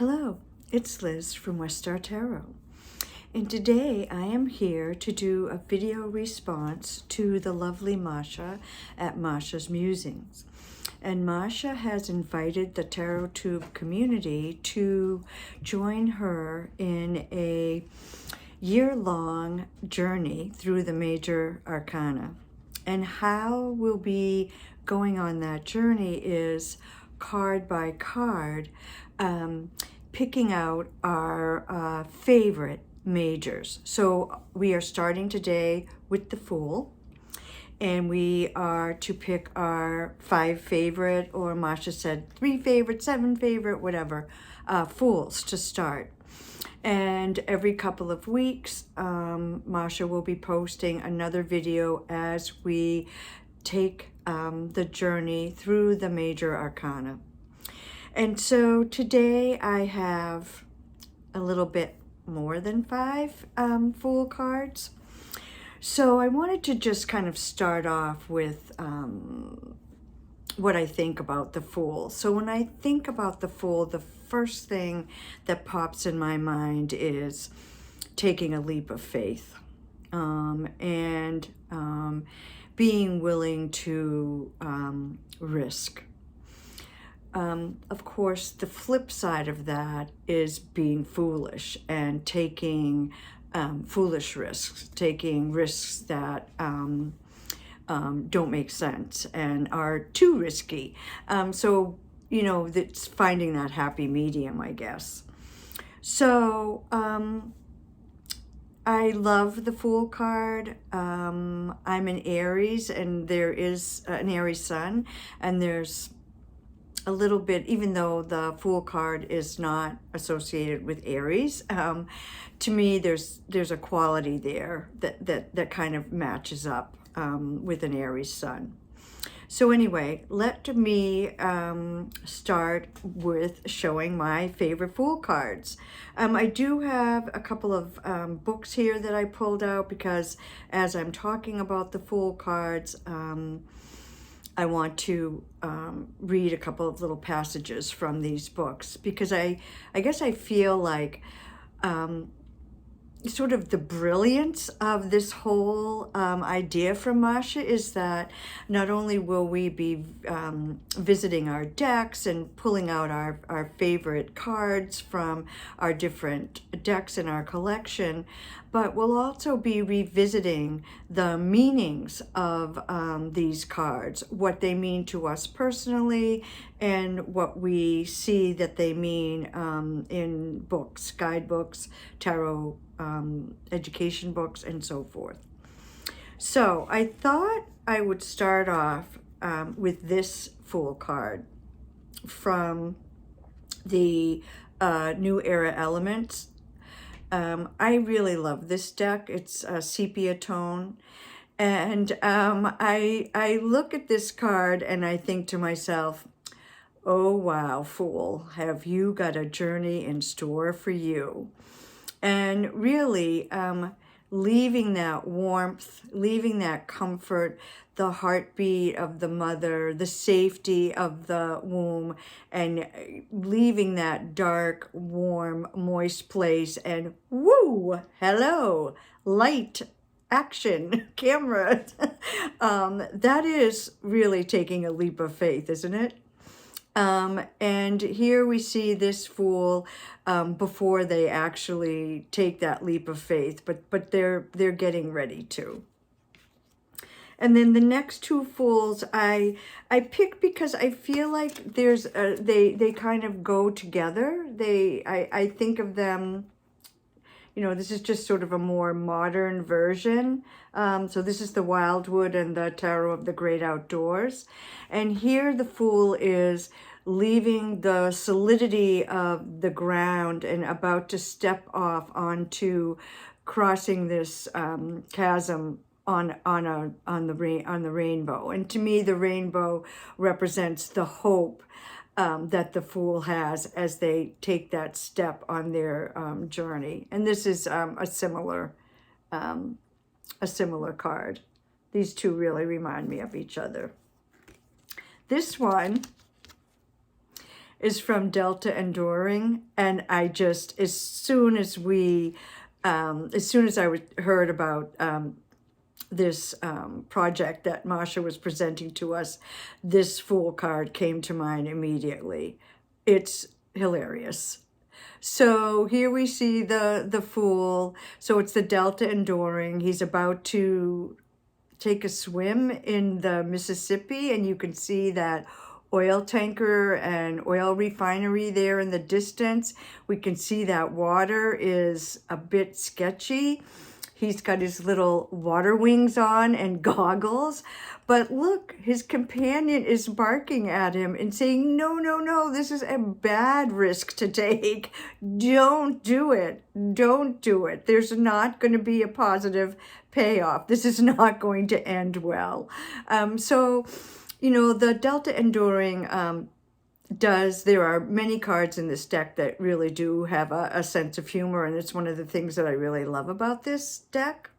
Hello, it's Liz from West Star Tarot, and today I am here to do a video response to the lovely Masha at Masha's Musings. And Masha has invited the Tarot Tube community to join her in a year-long journey through the major arcana. And how we'll be going on that journey is card by card, picking out our favorite majors. So we are starting today with the Fool, and we are to pick our 5 favorite, or Masha said 3 favorite, 7 favorite, whatever, Fools to start. And every couple of weeks, Masha will be posting another video as we take the journey through the major arcana. And so today I have a little bit more than 5 Fool cards. So I wanted to just kind of start off with what I think about the Fool. So when I think about the Fool, the first thing that pops in my mind is taking a leap of faith, and being willing to risk. Of course, the flip side of that is being foolish and taking foolish risks, taking risks that don't make sense and are too risky. So, you know, that's finding that happy medium, I guess. So, I love the Fool card. I'm an Aries, and there is an Aries sun, and there's a little bit, even though the Fool card is not associated with Aries, to me there's a quality there that kind of matches up with an Aries sun. So anyway, let me start with showing my favorite Fool cards. I do have a couple of books here that I pulled out because as I'm talking about the Fool cards, I want to read a couple of little passages from these books, because I guess I feel like sort of the brilliance of this whole idea from Masha is that not only will we be visiting our decks and pulling out our favorite cards from our different decks in our collection, but we'll also be revisiting the meanings of these cards, what they mean to us personally, and what we see that they mean in books, guidebooks, tarot education books, and so forth. So I thought I would start off with this Fool card from the New Era Elements. I really love this deck. It's a sepia tone. And I look at this card and I think to myself, oh wow, Fool, have you got a journey in store for you? And really, leaving that warmth, leaving that comfort, the heartbeat of the mother, the safety of the womb, and leaving that dark, warm, moist place, and woo, hello, light, action, camera. That is really taking a leap of faith, isn't it? And here we see this Fool before they actually take that leap of faith, but they're getting ready to. And then the next 2 Fools I picked because I feel like there's they kind of go together. I think of them, you know, this is just sort of a more modern version. So this is the Wildwood and the Tarot of the Great Outdoors. And here the Fool is leaving the solidity of the ground and about to step off onto crossing this chasm on the rainbow. And to me, the rainbow represents the hope that the Fool has as they take that step on their journey. And this is a similar card. These two really remind me of each other. This one is from Delta Enduring, and I just, as soon as I heard about this project that Marsha was presenting to us, this Fool card came to mind immediately. It's hilarious. So here we see the Fool. So it's the Delta Enduring. He's about to take a swim in the Mississippi, and you can see that oil tanker and oil refinery there in the distance. We can see that water is a bit sketchy. He's got his little water wings on and goggles. But look, his companion is barking at him and saying, no, no, no, this is a bad risk to take. Don't do it. Don't do it. There's not going to be a positive payoff. This is not going to end well. So, you know, the Delta Enduring there are many cards in this deck that really do have a sense of humor, and it's one of the things that I really love about this deck.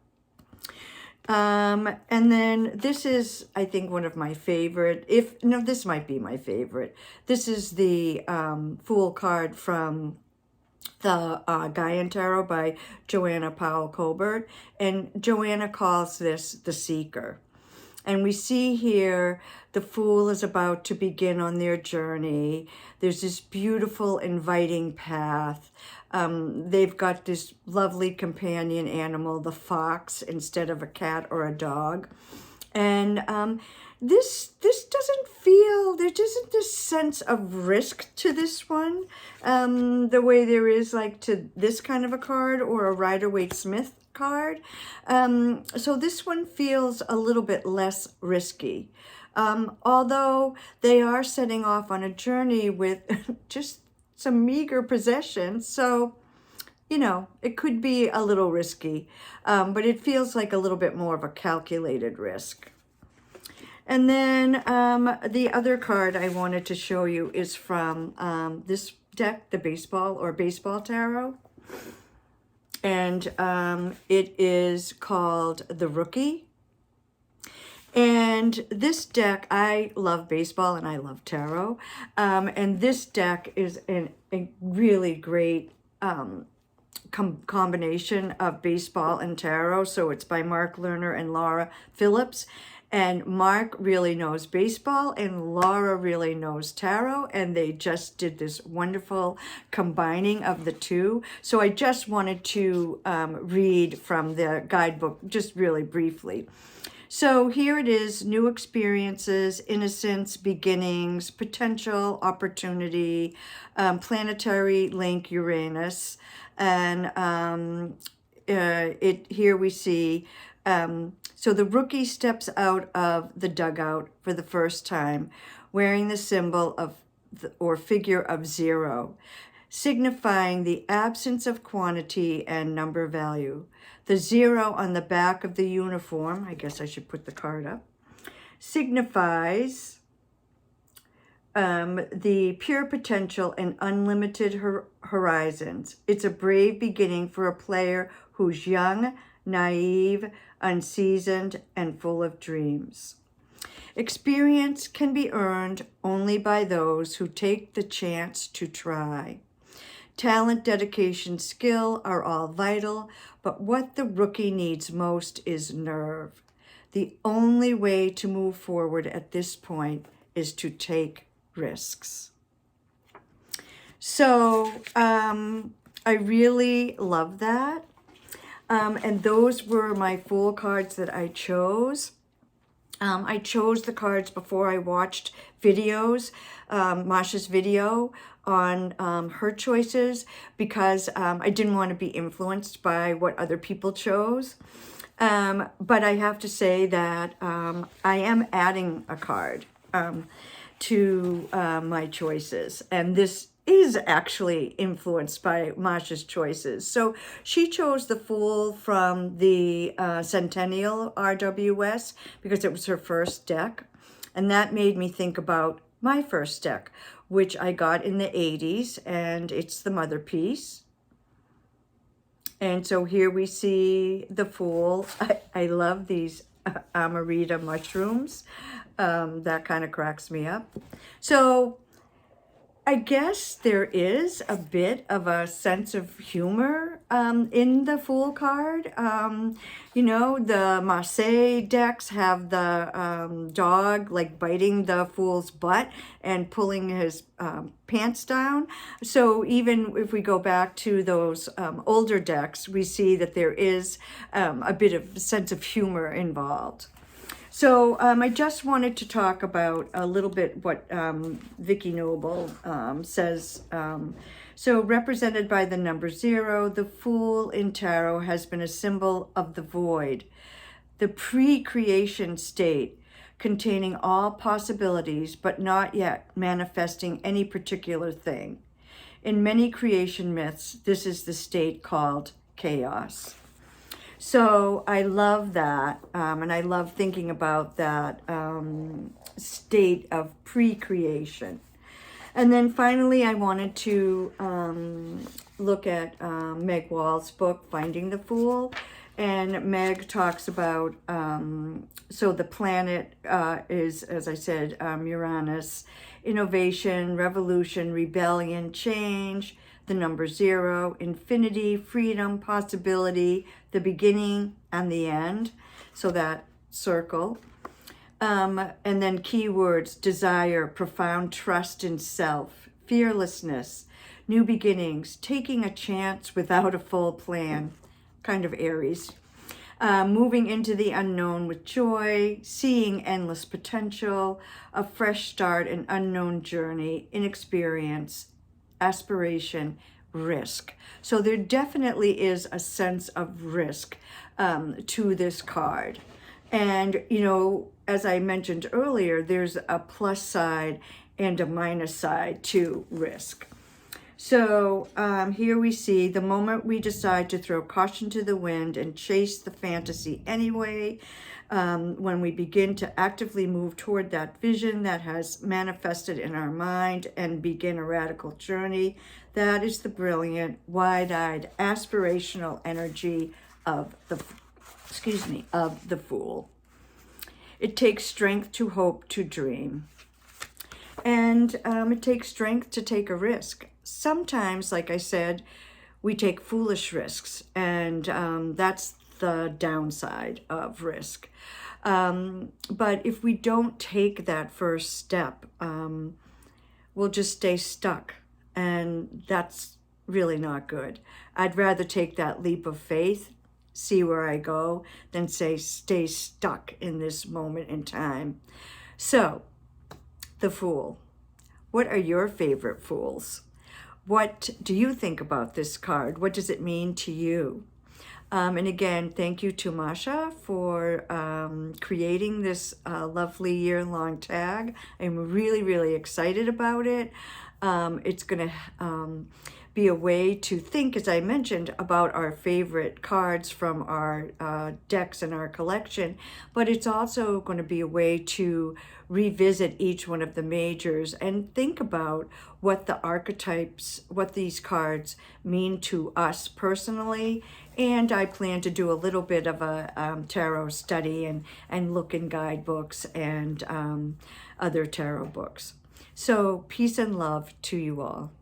And then this is, I think, one of my favorite, this might be my favorite. This is the Fool card from the Gaian Tarot by Joanna Powell Colbert, and Joanna calls this the Seeker. And we see here the Fool is about to begin on their journey. There's this beautiful, inviting path. They've got this lovely companion animal, the fox, instead of a cat or a dog. And this doesn't feel, there isn't this sense of risk to this one, the way there is like to this kind of a card or a Rider-Waite-Smith card. So this one feels a little bit less risky. Although they are setting off on a journey with just some meager possessions. So, you know, it could be a little risky, but it feels like a little bit more of a calculated risk. And then the other card I wanted to show you is from this deck, the Baseball Tarot. And it is called The Rookie. And this deck, I love baseball and I love tarot. And this deck is a really great combination of baseball and tarot. So it's by Mark Lerner and Laura Phillips. And Mark really knows baseball and Laura really knows tarot, and they just did this wonderful combining of the two. So I just wanted to read from the guidebook just really briefly. So here it is: new experiences, innocence, beginnings, potential, opportunity, planetary link Uranus. And here we see, so the rookie steps out of the dugout for the first time, wearing the symbol of or figure of 0, signifying the absence of quantity and number value. The 0 on the back of the uniform, I guess I should put the card up, signifies the pure potential and unlimited horizons. It's a brave beginning for a player who's young, naive, unseasoned, and full of dreams. Experience can be earned only by those who take the chance to try. Talent, dedication, skill are all vital, but what the rookie needs most is nerve. The only way to move forward at this point is to take risks. So I really love that. And those were my Fool cards that I chose. I chose the cards before I watched videos, Masha's video on her choices, because I didn't want to be influenced by what other people chose. But I have to say that I am adding a card to my choices, and this is actually influenced by Masha's choices. So she chose the Fool from the Centennial RWS because it was her first deck. And that made me think about my first deck, which I got in the 80s, and it's the Mother Piece. And so here we see the Fool. I love these Amarita mushrooms. That kind of cracks me up. So I guess there is a bit of a sense of humor in the Fool card. You know, the Marseille decks have the dog like biting the Fool's butt and pulling his pants down. So even if we go back to those older decks, we see that there is a bit of sense of humor involved. So I just wanted to talk about a little bit what Vicky Noble says. So represented by the number 0, the Fool in tarot has been a symbol of the void, the pre-creation state containing all possibilities but not yet manifesting any particular thing. In many creation myths, this is the state called chaos. So I love that, and I love thinking about that state of pre-creation. And then finally, I wanted to look at Meg Wall's book, Finding the Fool. And Meg talks about, so the planet is, as I said, Uranus, innovation, revolution, rebellion, change, the number 0, infinity, freedom, possibility, the beginning and the end. So that circle. And then keywords: desire, profound trust in self, fearlessness, new beginnings, taking a chance without a full plan, kind of Aries. Moving into the unknown with joy, seeing endless potential, a fresh start, an unknown journey, inexperience, aspiration, risk. So there definitely is a sense of risk to this card. And, you know, as I mentioned earlier, there's a plus side and a minus side to risk. So here we see the moment we decide to throw caution to the wind and chase the fantasy anyway, when we begin to actively move toward that vision that has manifested in our mind and begin a radical journey, that is the brilliant, wide-eyed, aspirational energy of the Fool. It takes strength to hope, to dream. And it takes strength to take a risk. Sometimes, like I said, we take foolish risks, and that's the downside of risk. But if we don't take that first step, we'll just stay stuck, and that's really not good. I'd rather take that leap of faith, see where I go, than stay stuck in this moment in time. So, the Fool. What are your favorite fools? What do you think about this card? What does it mean to you? And again, thank you to Masha for creating this lovely year-long tag. I'm really, really excited about it. It's going to be a way to think, as I mentioned, about our favorite cards from our decks in our collection, but it's also going to be a way to revisit each one of the majors and think about what the archetypes, what these cards mean to us personally. And I plan to do a little bit of a tarot study and look in guidebooks and other tarot books. So peace and love to you all.